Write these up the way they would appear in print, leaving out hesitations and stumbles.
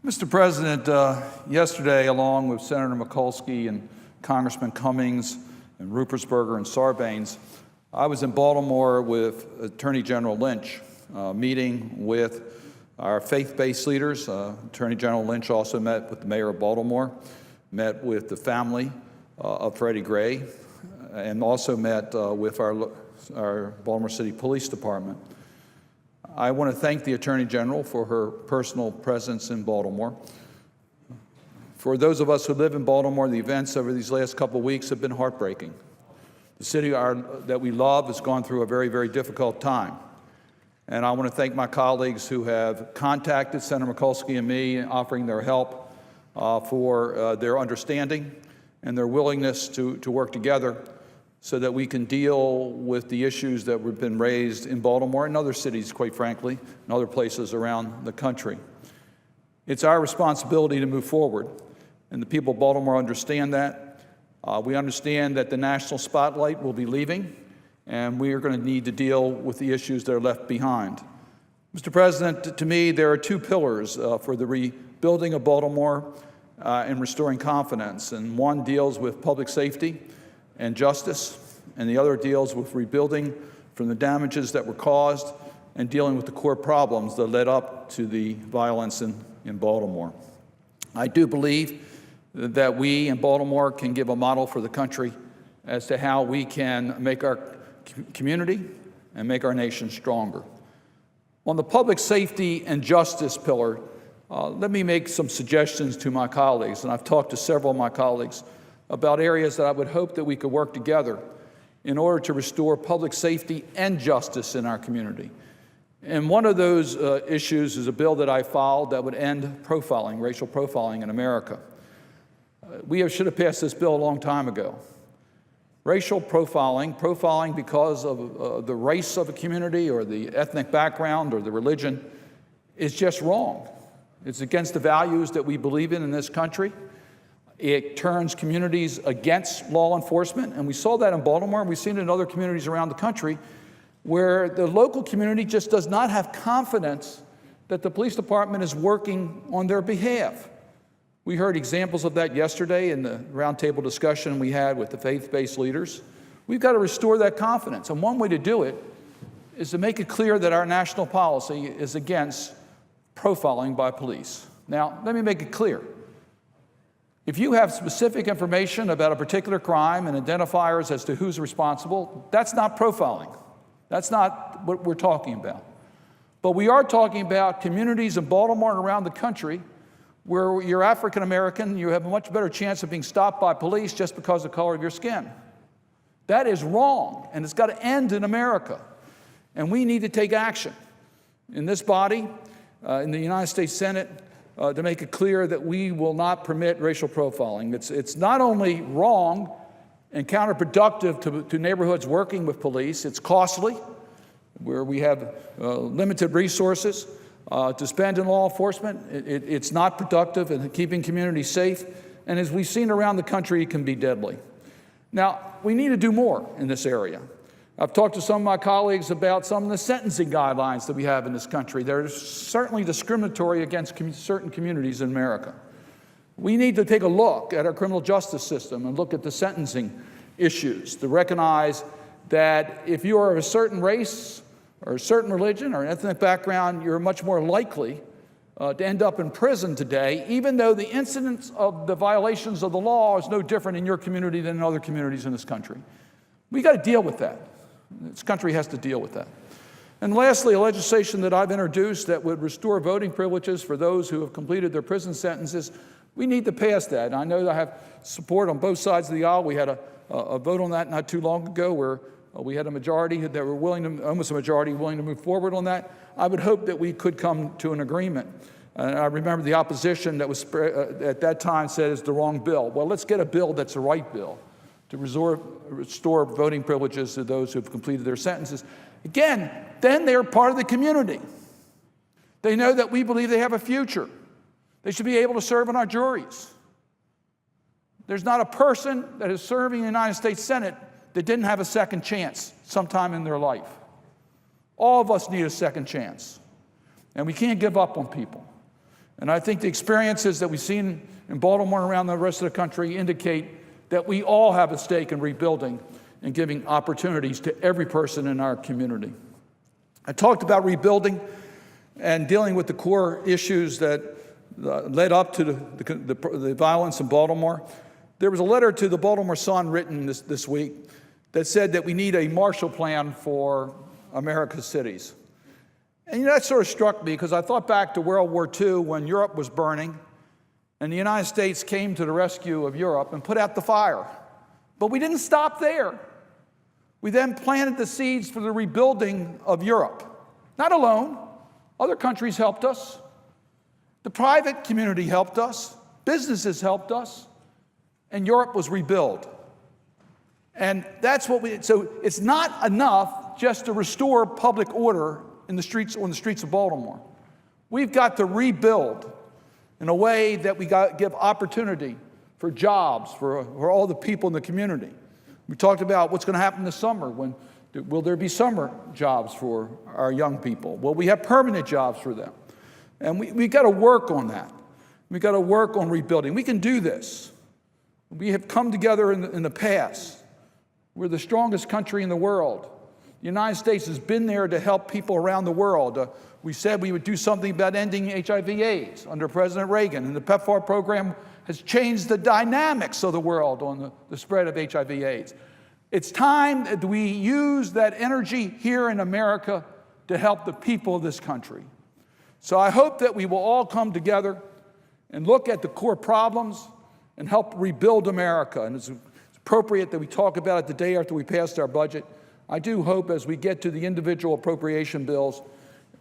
Mr. President, yesterday, along with Senator Mikulski and Congressman Cummings and Ruppersberger and Sarbanes, I was in Baltimore with Attorney General Lynch, meeting with our faith-based leaders. Attorney General Lynch also met with the mayor of Baltimore, met with the family of Freddie Gray, and also met with our Baltimore City Police Department. I want to thank the Attorney General for her personal presence in Baltimore. For those of us who live in Baltimore, the events over these last couple of weeks have been heartbreaking. The city that we love has gone through a very, very difficult time. And I want to thank my colleagues who have contacted Senator Mikulski and me, offering their help for their understanding and their willingness to work together so that we can deal with the issues that have been raised in Baltimore and other cities, quite frankly, and other places around the country. It's our responsibility to move forward, and the people of Baltimore understand that. We understand that the national spotlight will be leaving, and we are going to need to deal with the issues that are left behind. Mr. President, to me, there are two pillars for the rebuilding of Baltimore and restoring confidence, and one deals with public safety and justice, and the other deals with rebuilding from the damages that were caused and dealing with the core problems that led up to the violence in Baltimore. I do believe that we in Baltimore can give a model for the country as to how we can make our community and make our nation stronger. On the public safety and justice pillar, let me make some suggestions to my colleagues, and I've talked to several of my colleagues about areas that I would hope that we could work together in order to restore public safety and justice in our community. And one of those issues is a bill that I filed that would end profiling, racial profiling in America. We should have passed this bill a long time ago. Racial profiling because of the race of a community or the ethnic background or the religion is just wrong. It's against the values that we believe in this country. It turns communities against law enforcement, and we saw that in Baltimore, and we've seen it in other communities around the country, where the local community just does not have confidence that the police department is working on their behalf. We heard examples of that yesterday in the roundtable discussion we had with the faith-based leaders. We've got to restore that confidence, and one way to do it is to make it clear that our national policy is against profiling by police. Now, let me make it clear. If you have specific information about a particular crime and identifiers as to who's responsible, that's not profiling. That's not what we're talking about. But we are talking about communities in Baltimore and around the country where you're African American, you have a much better chance of being stopped by police just because of the color of your skin. That is wrong, and it's got to end in America. And we need to take action in this body, in the United States Senate, to make it clear that we will not permit racial profiling. It's not only wrong and counterproductive to neighborhoods working with police, it's costly, where we have limited resources to spend in law enforcement. It's not productive in keeping communities safe, and as we've seen around the country, it can be deadly. Now, we need to do more in this area. I've talked to some of my colleagues about some of the sentencing guidelines that we have in this country. They're certainly discriminatory against certain communities in America. We need to take a look at our criminal justice system and look at the sentencing issues to recognize that if you are of a certain race or a certain religion or an ethnic background, you're much more likely to end up in prison today, even though the incidence of the violations of the law is no different in your community than in other communities in this country. We got to deal with that. This country has to deal with that. And lastly, a legislation that I've introduced that would restore voting privileges for those who have completed their prison sentences. We need to pass that. And I know that I have support on both sides of the aisle. We had a vote on that not too long ago where we had a majority that were willing to, almost a majority willing to move forward on that. I would hope that we could come to an agreement. And I remember the opposition that was at that time said it's the wrong bill. Well, let's get a bill that's the right bill to restore voting privileges to those who have completed their sentences. Again, then they're part of the community. They know that we believe they have a future. They should be able to serve on our juries. There's not a person that is serving in the United States Senate that didn't have a second chance sometime in their life. All of us need a second chance. And we can't give up on people. And I think the experiences that we've seen in Baltimore and around the rest of the country indicate that we all have a stake in rebuilding and giving opportunities to every person in our community. I talked about rebuilding and dealing with the core issues that led up to the violence in Baltimore. There was a letter to the Baltimore Sun written this week that said that we need a Marshall Plan for America's cities. And that sort of struck me because I thought back to World War II when Europe was burning and the United States came to the rescue of Europe and put out the fire. But we didn't stop there. We then planted the seeds for the rebuilding of Europe. Not alone. Other countries helped us. The private community helped us. Businesses helped us. And Europe was rebuilt. And that's what so it's not enough just to restore public order on the streets of Baltimore. We've got to rebuild in a way that we give opportunity for jobs for all the people in the community. We talked about what's going to happen this summer. Will there be summer jobs for our young people? Will we have permanent jobs for them? And we've got to work on that. We've got to work on rebuilding. We can do this. We have come together in the past. We're the strongest country in the world. The United States has been there to help people around the world. We said we would do something about ending HIV/AIDS under President Reagan, and the PEPFAR program has changed the dynamics of the world on the spread of HIV/AIDS. It's time that we use that energy here in America to help the people of this country. So I hope that we will all come together and look at the core problems and help rebuild America. And it's appropriate that we talk about it the day after we passed our budget. I do hope as we get to the individual appropriation bills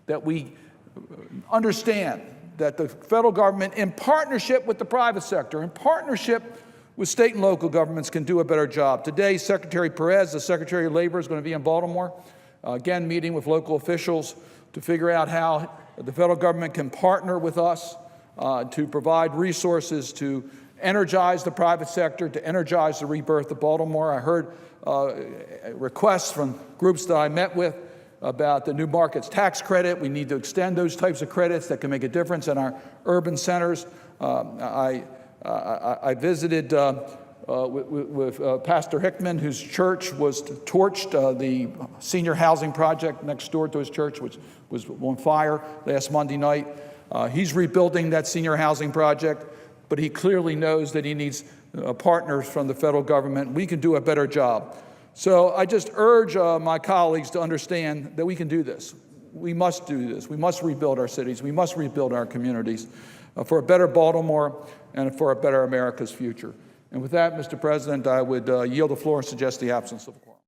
that we understand that the federal government, in partnership with the private sector, in partnership with state and local governments, can do a better job. Today, Secretary Perez, the Secretary of Labor, is going to be in Baltimore, again meeting with local officials to figure out how the federal government can partner with us to provide resources to energize the private sector, to energize the rebirth of Baltimore. I heard requests from groups that I met with about the new markets tax credit. We need to extend those types of credits that can make a difference in our urban centers. I visited with Pastor Hickman, whose church was torched. The senior housing project next door to his church was on fire last Monday night. He's rebuilding that senior housing project, but he clearly knows that he needs partners from the federal government. We can do a better job. So I just urge my colleagues to understand that we can do this. We must do this. We must rebuild our cities. We must rebuild our communities for a better Baltimore and for a better America's future. And with that, Mr. President, I would yield the floor and suggest the absence of a quorum.